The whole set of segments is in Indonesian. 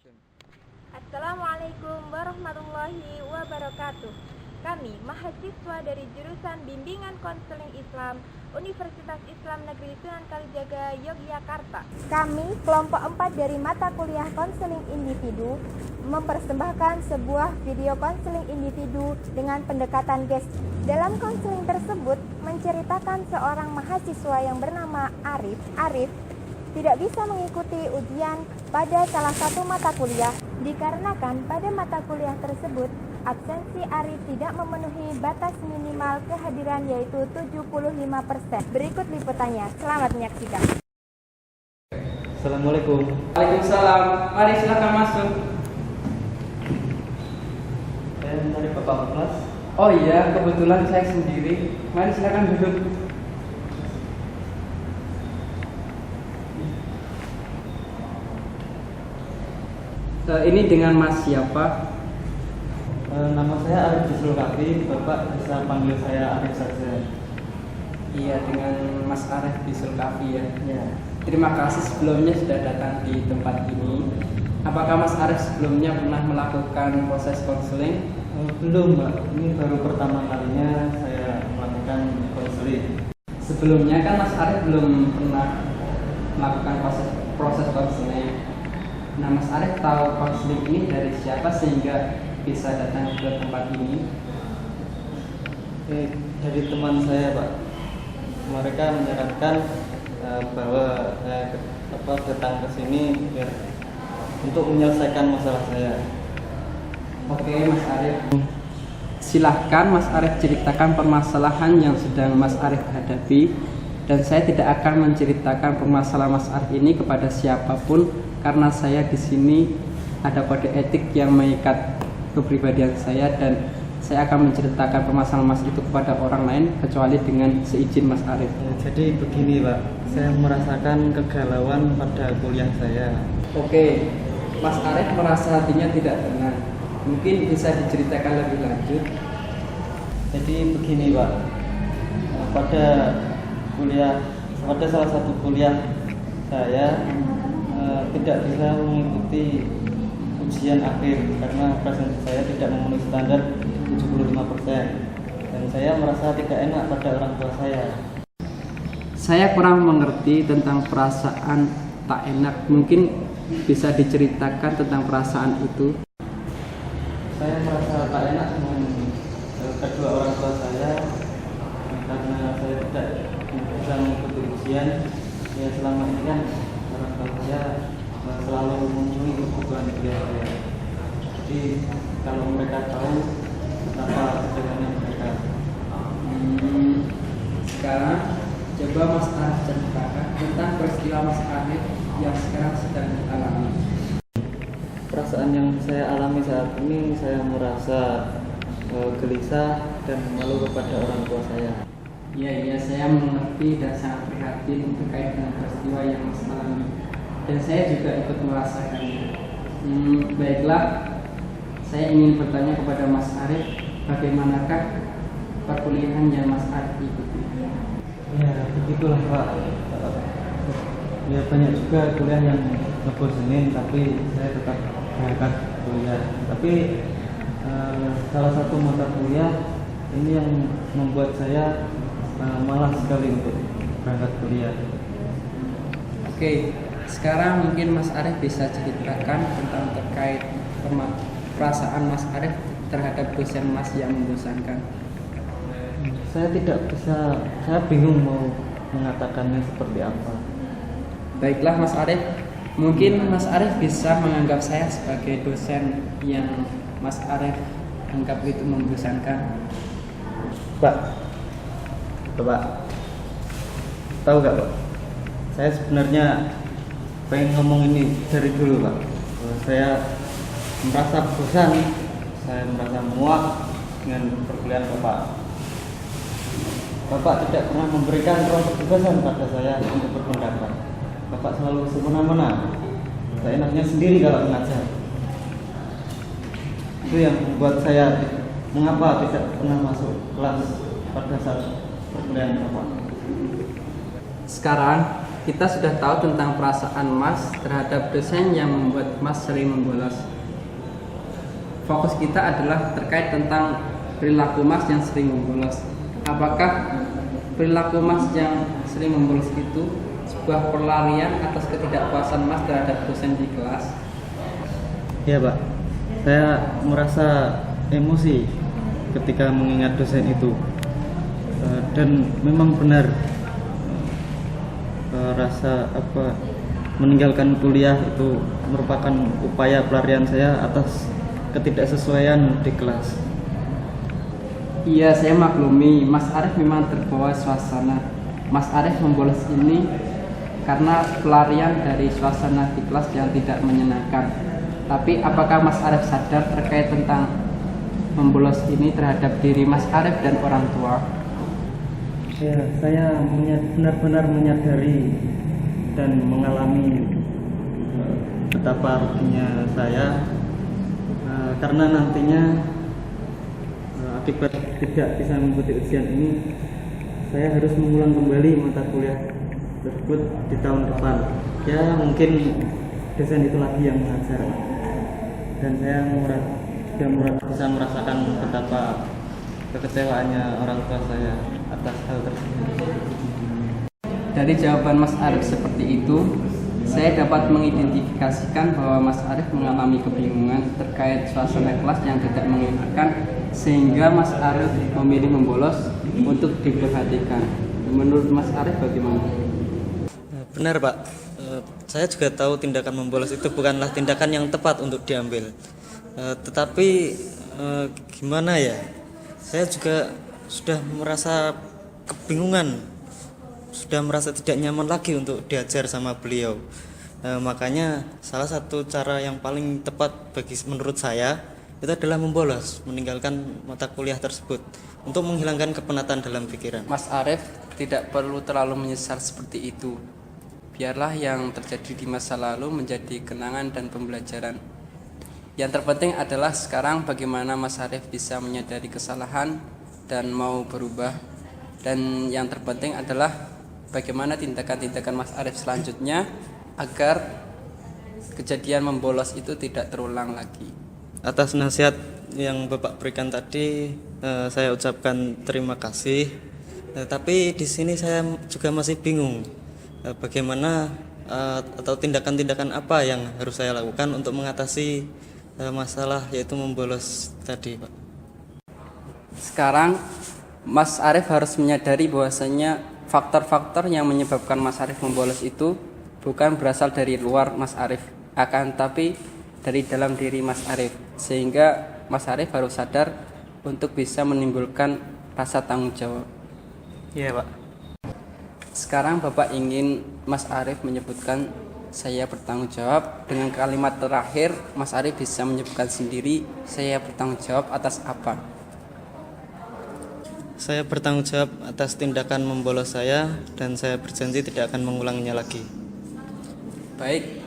Action. Assalamualaikum warahmatullahi wabarakatuh. Kami mahasiswa dari jurusan Bimbingan Konseling Islam Universitas Islam Negeri Sunan Kalijaga, Yogyakarta. Kami kelompok 4 dari mata kuliah konseling individu mempersembahkan sebuah video konseling individu dengan pendekatan gestur. Dalam konseling tersebut menceritakan seorang mahasiswa yang bernama Arif. Arif tidak bisa mengikuti ujian pada salah satu mata kuliah dikarenakan pada mata kuliah tersebut absensi Arif tidak memenuhi batas minimal kehadiran yaitu 75%. Berikut liputannya. Selamat menyaksikan. Assalamualaikum. Waalaikumsalam. Mari silakan masuk. Saya mencari Bapak kelas. Oh iya, kebetulan saya sendiri. Mari silakan duduk. Ini dengan Mas siapa? Nama saya Arif Bisulkafi. Bapak bisa panggil saya Arif saja. Iya, dengan Mas Arif Bisulkafi ya. Ya. Terima kasih sebelumnya sudah datang di tempat ini. Apakah Mas Arif sebelumnya pernah melakukan proses konseling? Belum, Mbak. Ini baru pertama kalinya saya melakukan konseling. Sebelumnya kan Mas Arif belum pernah melakukan proses konseling. Nah, Mas Arif tahu konseling ini dari siapa sehingga bisa datang ke tempat ini? Dari teman saya, Pak. Mereka menyarankan bahwa saya datang ke sini untuk menyelesaikan masalah saya. Oke, Mas Arif. Silahkan Mas Arif ceritakan permasalahan yang sedang Mas Arif hadapi. Dan saya tidak akan menceritakan permasalahan Mas Arif ini kepada siapapun karena saya di sini ada kode etik yang mengikat kepribadian saya dan saya akan menceritakan permasalahan Mas itu kepada orang lain kecuali dengan seizin Mas Arif. Jadi begini, Pak. Saya merasakan kegalauan pada kuliah saya. Oke, Mas Arif merasa hatinya tidak tenang. Mungkin bisa diceritakan lebih lanjut. Jadi begini, Pak. Pada salah satu kuliah saya tidak bisa mengikuti ujian akhir karena presensi saya tidak memenuhi standar 75%. Dan saya merasa tidak enak pada orang tua saya. Saya kurang mengerti tentang perasaan tak enak. Mungkin bisa diceritakan tentang perasaan itu. Saya merasa tak enak dengan kedua orang tua saya karena saya tidak bisa mengikuti ujian. Ya, selama ini kan orang tua saya selalu memenuhi kebutuhan kuliah saya. Jadi kalau mereka tahu betapa kecewaannya mereka. Sekarang coba Mas Arif ceritakan tentang peristiwa Mas Arif yang sekarang sedang dialami. Perasaan yang saya alami saat ini, saya merasa gelisah dan malu kepada orang tua saya. Iya, saya mengerti dan sangat prihatin terkait dengan peristiwa yang Mas alami. Dan saya juga ikut merasakannya. Baiklah, saya ingin bertanya kepada Mas Arif, bagaimanakah perkuliahan yang Mas Arif ikuti? Ya, begitulah, Pak. Ya, banyak juga kuliah yang ngebosenin, tapi saya tetap berangkat kuliah. Tapi salah satu mata kuliah ini yang membuat saya malas sekali untuk berangkat kuliah. Oke, sekarang mungkin Mas Arif bisa ceritakan tentang terkait perasaan Mas Arif terhadap dosen Mas yang membosankan. Saya tidak bisa, saya bingung mau mengatakannya seperti apa. Baiklah Mas Arif, mungkin Mas Arif bisa menganggap saya sebagai dosen yang Mas Arif anggap itu membosankan. Bapak, tahu gak, Pak? Saya sebenarnya pengen ngomong ini dari dulu, Pak. Saya merasa bosan, saya merasa muak dengan perkuliahan Bapak. Bapak tidak pernah memberikan ruang kebebasan pada saya untuk berpendapat. Bapak selalu semena-mena. Saya enaknya sendiri kalau mengajar. Itu yang membuat saya mengapa tidak pernah masuk kelas pada saat perkuliahan Bapak. Sekarang kita sudah tahu tentang perasaan Mas terhadap dosen yang membuat Mas sering membolos. Fokus kita adalah terkait tentang perilaku Mas yang sering membolos. Apakah perilaku Mas yang sering membolos itu sebuah pelarian atas ketidakpuasan Mas terhadap dosen di kelas? Iya Pak, saya merasa emosi ketika mengingat dosen itu. Dan memang benar, rasa meninggalkan kuliah itu merupakan upaya pelarian saya atas ketidaksesuaian di kelas. Iya, saya maklumi Mas Arif memang terbawa suasana. Mas Arif membolos ini karena pelarian dari suasana di kelas yang tidak menyenangkan. Tapi apakah Mas Arif sadar terkait tentang membolos ini terhadap diri Mas Arif dan orang tua? Ya, saya benar-benar menyadari dan mengalami betapa ruginya saya, karena nantinya akibat tidak bisa mengikuti ujian ini, saya harus mengulang kembali mata kuliah tersebut di tahun depan. Ya, mungkin dosen itu lagi yang mengajar, dan saya bisa merasakan betapa kekecewaannya orang tua saya atas hal tersebut. Dari jawaban Mas Arif seperti itu, saya dapat mengidentifikasikan bahwa Mas Arif mengalami kebingungan terkait suasana kelas yang tidak mengenakan, sehingga Mas Arif memilih membolos untuk diperhatikan. Menurut Mas Arif bagaimana? Benar Pak, saya juga tahu tindakan membolos itu bukanlah tindakan yang tepat untuk diambil. Tetapi gimana ya, saya juga sudah merasa kebingungan, sudah merasa tidak nyaman lagi untuk diajar sama beliau. Makanya salah satu cara yang paling tepat menurut saya itu adalah membolos, meninggalkan mata kuliah tersebut untuk menghilangkan kepenatan dalam pikiran. Mas Arif tidak perlu terlalu menyesal seperti itu. Biarlah yang terjadi di masa lalu menjadi kenangan dan pembelajaran. Yang terpenting adalah sekarang bagaimana Mas Arif bisa menyadari kesalahan dan mau berubah. Dan yang terpenting adalah bagaimana tindakan-tindakan Mas Arif selanjutnya agar kejadian membolos itu tidak terulang lagi. Atas nasihat yang Bapak berikan tadi, saya ucapkan terima kasih. Tapi di sini saya juga masih bingung, bagaimana atau tindakan-tindakan apa yang harus saya lakukan untuk mengatasi masalah yaitu membolos tadi, Pak. Sekarang Mas Arif harus menyadari bahwasanya faktor-faktor yang menyebabkan Mas Arif membolos itu bukan berasal dari luar Mas Arif, akan tapi dari dalam diri Mas Arif, sehingga Mas Arif harus sadar untuk bisa menimbulkan rasa tanggung jawab. Iya, Pak. Sekarang Bapak ingin Mas Arif menyebutkan saya bertanggung jawab. Dengan kalimat terakhir Mas Arif bisa menyebutkan sendiri saya bertanggung jawab atas apa. Saya bertanggung jawab atas tindakan membolos saya, dan saya berjanji tidak akan mengulanginya lagi. Baik,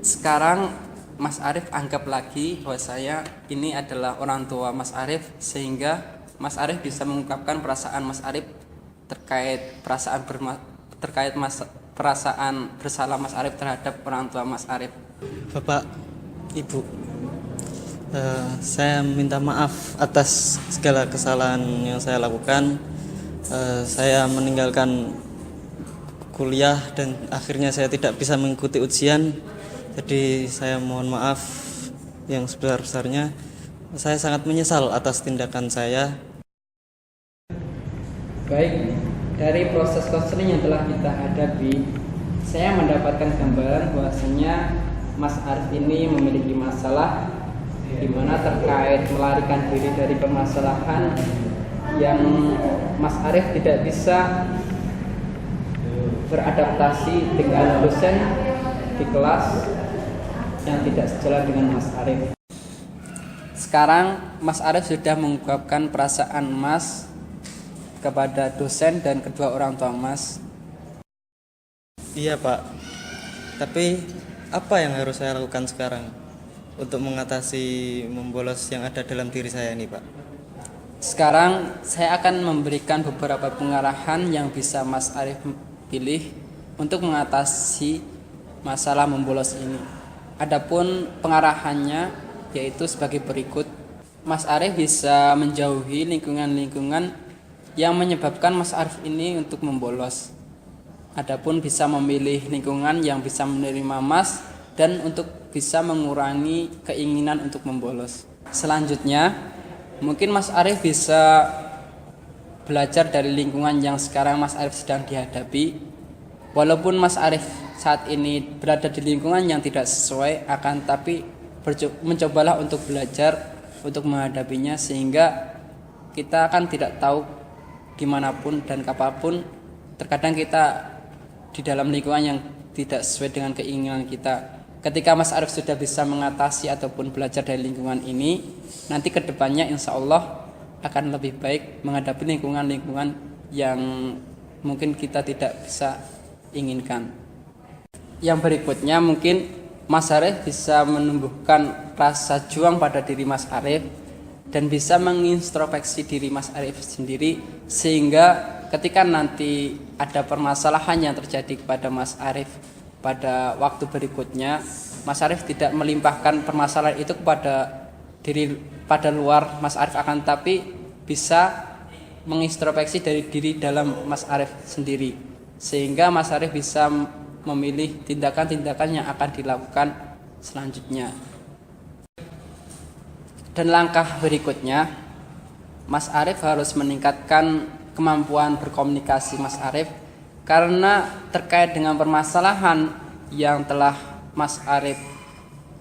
sekarang Mas Arif anggap lagi bahwa saya ini adalah orang tua Mas Arif, sehingga Mas Arif bisa mengungkapkan perasaan Mas Arif terkait perasaan bersalah Mas Arif terhadap orang tua Mas Arif. Bapak, Ibu, saya minta maaf atas segala kesalahan yang saya lakukan. Saya meninggalkan kuliah dan akhirnya saya tidak bisa mengikuti ujian. Jadi saya mohon maaf yang sebesar-besarnya. Saya sangat menyesal atas tindakan saya. Baik, dari proses konseling yang telah kita hadapi, saya mendapatkan gambaran bahwasanya Mas Arif ini memiliki masalah di mana terkait melarikan diri dari permasalahan yang Mas Arif tidak bisa beradaptasi dengan dosen di kelas yang tidak sejalan dengan Mas Arif. Sekarang Mas Arif sudah mengungkapkan perasaan Mas kepada dosen dan kedua orang tua Mas. Iya, Pak. Tapi apa yang harus saya lakukan sekarang untuk mengatasi membolos yang ada dalam diri saya ini, Pak? Sekarang saya akan memberikan beberapa pengarahan yang bisa Mas Arif pilih untuk mengatasi masalah membolos ini. Adapun pengarahannya yaitu sebagai berikut. Mas Arif bisa menjauhi lingkungan-lingkungan yang menyebabkan Mas Arif ini untuk membolos. Adapun bisa memilih lingkungan yang bisa menerima Mas dan untuk bisa mengurangi keinginan untuk membolos. Selanjutnya, mungkin Mas Arif bisa belajar dari lingkungan yang sekarang Mas Arif sedang dihadapi. Walaupun Mas Arif saat ini berada di lingkungan yang tidak sesuai, akan tapi mencobalah untuk belajar untuk menghadapinya, sehingga kita akan tidak tahu gimana pun dan kapanpun terkadang kita di dalam lingkungan yang tidak sesuai dengan keinginan kita. Ketika Mas Arif sudah bisa mengatasi ataupun belajar dari lingkungan ini, nanti kedepannya insya Allah akan lebih baik menghadapi lingkungan-lingkungan yang mungkin kita tidak bisa inginkan. Yang berikutnya mungkin Mas Arif bisa menumbuhkan rasa juang pada diri Mas Arif dan bisa mengintrospeksi diri Mas Arif sendiri, sehingga ketika nanti ada permasalahan yang terjadi kepada Mas Arif pada waktu berikutnya, Mas Arif tidak melimpahkan permasalahan itu kepada luar Mas Arif, akan tapi bisa mengintrospeksi dari diri dalam Mas Arif sendiri, sehingga Mas Arif bisa memilih tindakan-tindakan yang akan dilakukan selanjutnya. Dan langkah berikutnya, Mas Arif harus meningkatkan kemampuan berkomunikasi Mas Arif, karena terkait dengan permasalahan yang telah Mas Arif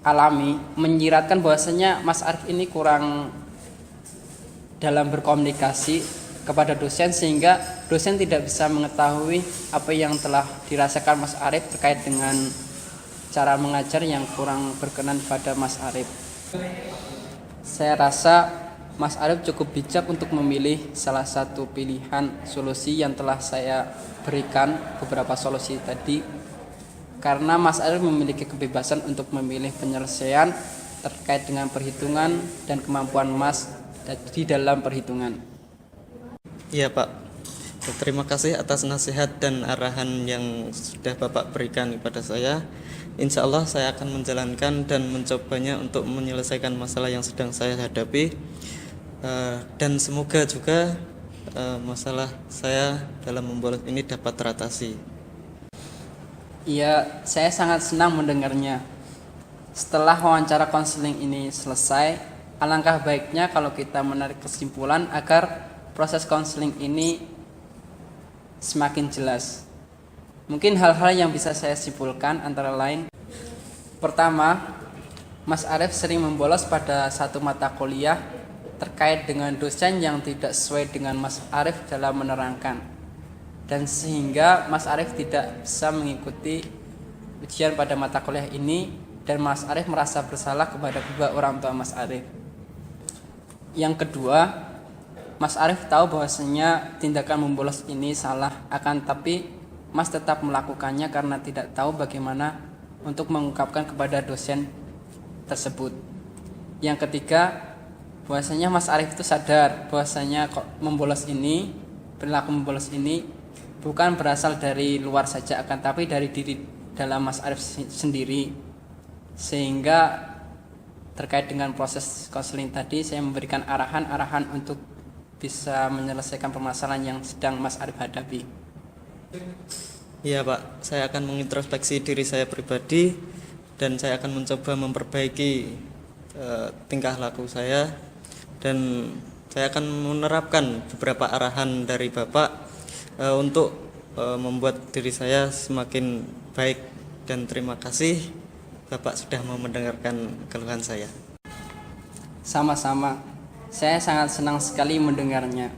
alami, menyiratkan bahwasanya Mas Arif ini kurang dalam berkomunikasi kepada dosen, sehingga dosen tidak bisa mengetahui apa yang telah dirasakan Mas Arif terkait dengan cara mengajar yang kurang berkenan pada Mas Arif. Saya rasa Mas Arif cukup bijak untuk memilih salah satu pilihan solusi yang telah saya berikan, beberapa solusi tadi, karena Mas Arif memiliki kebebasan untuk memilih penyelesaian terkait dengan perhitungan dan kemampuan Mas di dalam perhitungan. Iya Pak, terima kasih atas nasihat dan arahan yang sudah Bapak berikan kepada saya. Insya Allah saya akan menjalankan dan mencobanya untuk menyelesaikan masalah yang sedang saya hadapi, dan semoga juga masalah saya dalam membolos ini dapat teratasi. Iya, saya sangat senang mendengarnya. Setelah wawancara konseling ini selesai, alangkah baiknya kalau kita menarik kesimpulan agar proses konseling ini semakin jelas. Mungkin hal-hal yang bisa saya simpulkan antara lain: pertama, Mas Arif sering membolos pada satu mata kuliah terkait dengan dosen yang tidak sesuai dengan Mas Arif dalam menerangkan, dan sehingga Mas Arif tidak bisa mengikuti ujian pada mata kuliah ini, dan Mas Arif merasa bersalah kepada kedua orang tua Mas Arif. Yang kedua, Mas Arif tahu bahwasanya tindakan membolos ini salah, akan tapi Mas tetap melakukannya karena tidak tahu bagaimana untuk mengungkapkan kepada dosen tersebut. Yang ketiga, bahwasanya Mas Arif itu sadar bahwasanya perilaku membolos ini bukan berasal dari luar saja, akan tapi dari diri dalam Mas Arif sendiri, sehingga terkait dengan proses konseling tadi saya memberikan arahan-arahan untuk bisa menyelesaikan permasalahan yang sedang Mas Arif hadapi. Iya Pak, saya akan mengintrospeksi diri saya pribadi dan saya akan mencoba memperbaiki tingkah laku saya, dan saya akan menerapkan beberapa arahan dari Bapak untuk membuat diri saya semakin baik, dan terima kasih Bapak sudah mau mendengarkan keluhan saya. Sama-sama. Saya sangat senang sekali mendengarnya.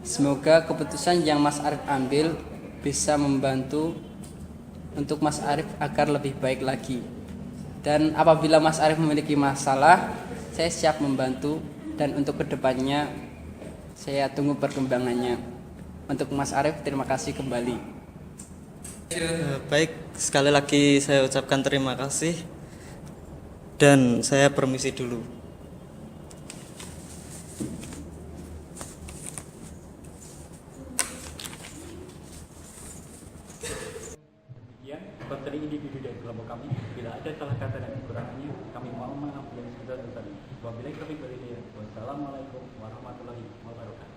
Semoga keputusan yang Mas Arif ambil bisa membantu untuk Mas Arif agar lebih baik lagi. Dan apabila Mas Arif memiliki masalah, saya siap membantu, dan untuk kedepannya saya tunggu perkembangannya. Untuk Mas Arif, terima kasih kembali. Baik, sekali lagi saya ucapkan terima kasih, dan saya permisi dulu. yang sudah tadi. Wabillahi taufiq wal hidayah. Wassalamualaikum warahmatullahi wabarakatuh.